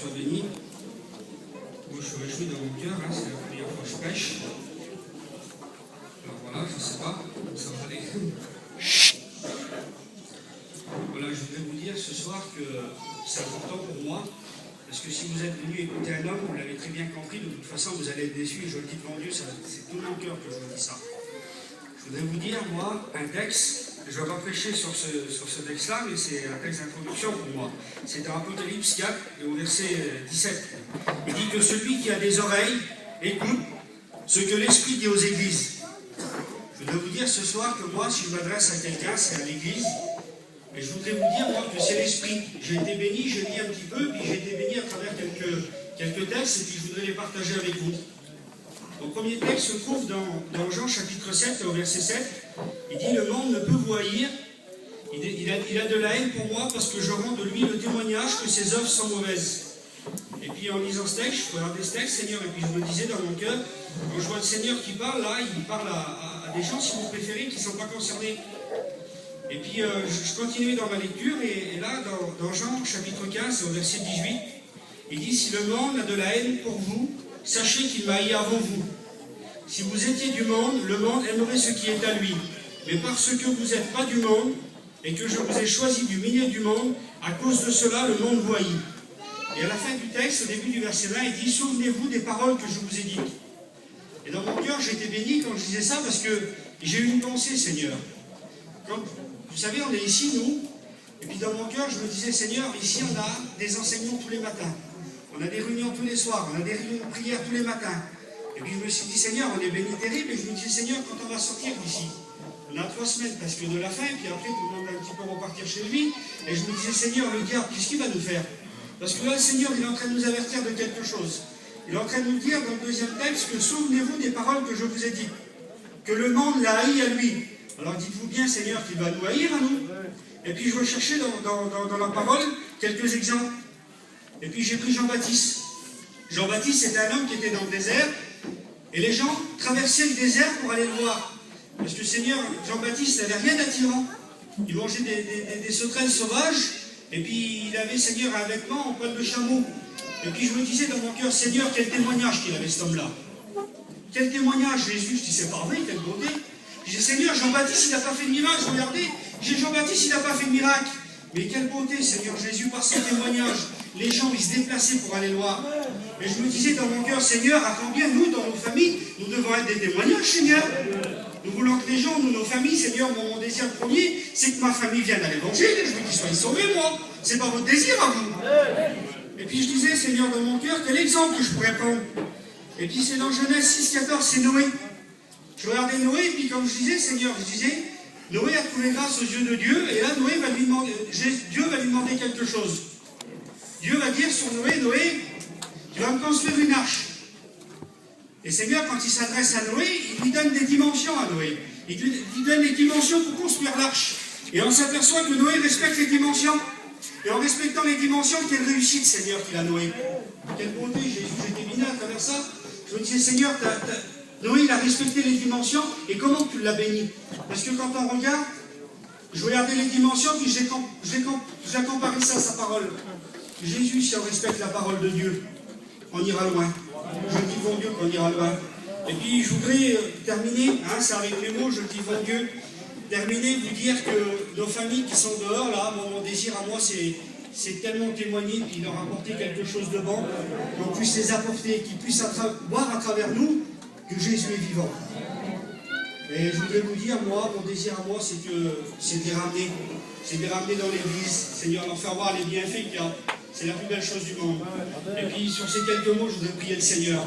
soit béni. Moi, je suis réjoui dans mon cœur, hein, c'est la première fois que je prêche. Alors voilà, je ne sais pas, ça va aller. Voilà, je voudrais vous dire ce soir que c'est important pour moi, parce que si vous êtes venu écouter un homme, vous l'avez très bien compris, de toute façon vous allez être déçus, et je le dis devant Dieu, c'est tout mon cœur que je vous dis ça. Je voudrais vous dire, moi, un texte, je ne vais pas prêcher sur ce texte-là, mais c'est un texte d'introduction pour moi. C'est dans Apocalypse 4, et au verset 17. Il dit que celui qui a des oreilles, écoute ce que l'Esprit dit aux églises. Je voudrais vous dire ce soir que moi, si je m'adresse à quelqu'un, c'est à l'église. Et je voudrais vous dire, moi, que c'est l'Esprit. J'ai été béni, j'ai lu un petit peu, puis j'ai été béni à travers quelques textes, et puis je voudrais les partager avec vous. Le premier texte se trouve dans Jean chapitre 7, au verset 7. Il dit, le monde ne peut vous haïr. Il a de la haine pour moi, parce que je rends de lui le témoignage que ses œuvres sont mauvaises. Et puis en lisant ce texte, je regardais ce texte, Seigneur, et puis je me disais dans mon cœur, quand je vois le Seigneur qui parle, là, il parle à des gens, si vous préférez, qui ne sont pas concernés. Et puis je continuais dans ma lecture, et là, dans Jean chapitre 15, au verset 18, il dit, si le monde a de la haine pour vous, sachez qu'il m'a haï avant vous. Si vous étiez du monde, le monde aimerait ce qui est à lui. Mais parce que vous n'êtes pas du monde, et que je vous ai choisi du milieu du monde, à cause de cela, le monde vous haït. Et à la fin du texte, au début du verset 20, il dit, souvenez-vous des paroles que je vous ai dites. Et dans mon cœur, j'ai été béni quand je disais ça, parce que j'ai eu une pensée, Seigneur. Vous savez, on est ici, nous, et puis dans mon cœur, je me disais, Seigneur, ici, on a des enseignements tous les matins. On a des réunions tous les soirs, on a des réunions de prière tous les matins. Et puis je me suis dit, Seigneur, on est béni terrible, et je me disais, Seigneur, quand on va sortir d'ici, on a 3 semaines parce que de la fin, et puis après, tout le monde va un petit peu repartir chez lui, et je me disais, Seigneur, le diable, qu'est-ce qu'il va nous faire? Parce que là, le Seigneur, il est en train de nous avertir de quelque chose. Il est en train de nous dire, dans le deuxième texte, que souvenez-vous des paroles que je vous ai dites, que le monde l'a haï à lui. Alors dites-vous bien, Seigneur, qu'il va nous haïr à nous. Et puis je recherchais dans la parole quelques exemples. Et puis j'ai pris Jean-Baptiste. Jean-Baptiste, c'était un homme qui était dans le désert, et les gens traversaient le désert pour aller le voir. Parce que Seigneur, Jean-Baptiste n'avait rien d'attirant. Il mangeait des sauterelles sauvages, et puis il avait, Seigneur, un vêtement en poil de chameau. Et puis je me disais dans mon cœur, Seigneur, quel témoignage qu'il avait cet homme-là. Quel témoignage, Jésus, je dis, c'est pas vrai, quelle beauté. Je dis, Seigneur, Jean-Baptiste, il n'a pas fait de miracle, regardez. J'ai Jean-Baptiste, il n'a pas fait de miracle. Mais quelle beauté, Seigneur Jésus, par son témoignage. Les gens, ils se déplaçaient pour aller le voir. Et je me disais dans mon cœur, Seigneur, à combien nous, dans nos familles, nous devons être des témoignages, Seigneur. Nous voulons que les gens, nous, nos familles, Seigneur, mon désir premier, c'est que ma famille vienne à l'évangile, et je veux qu'ils soient sauvés, moi. C'est pas votre désir à vous. Et puis je disais, Seigneur, dans mon cœur, quel exemple que je pourrais prendre. Et puis c'est dans Genèse 6,14, c'est Noé. Je regardais Noé, et puis comme je disais, Seigneur, je disais, Noé a trouvé grâce aux yeux de Dieu, et là, Noé va lui demander, Dieu va lui demander quelque chose. Dieu va dire sur Noé, Noé, tu vas me construire une arche. Et Seigneur, quand il s'adresse à Noé, il lui donne des dimensions à Noé. Il lui donne les dimensions pour construire l'arche. Et on s'aperçoit que Noé respecte les dimensions. Et en respectant les dimensions, quelle réussite, Seigneur, qu'il a Noé. Quelle beauté, j'étais béni à travers ça. Je me disais, Seigneur, Noé, il a respecté les dimensions, et comment tu l'as béni? Parce que quand on regarde, je regardais les dimensions, puis j'ai comparé ça à sa parole. Jésus, si on respecte la parole de Dieu, on ira loin. Je dis bon Dieu qu'on ira loin. Et puis je voudrais terminer, c'est avec mes mots, je dis bon Dieu, terminer, vous dire que nos familles qui sont dehors, là, mon désir à moi, c'est tellement témoigner, puis leur apporter quelque chose de bon, qu'on puisse les apporter, qu'ils puissent voir à travers nous que Jésus est vivant. Et je voudrais vous dire, moi, mon désir à moi, c'est de les ramener. C'est de les ramener dans l'église. Seigneur, leur faire voir les bienfaits qu'il y a. C'est la plus belle chose du monde. Et puis, sur ces quelques mots, je voudrais prier le Seigneur.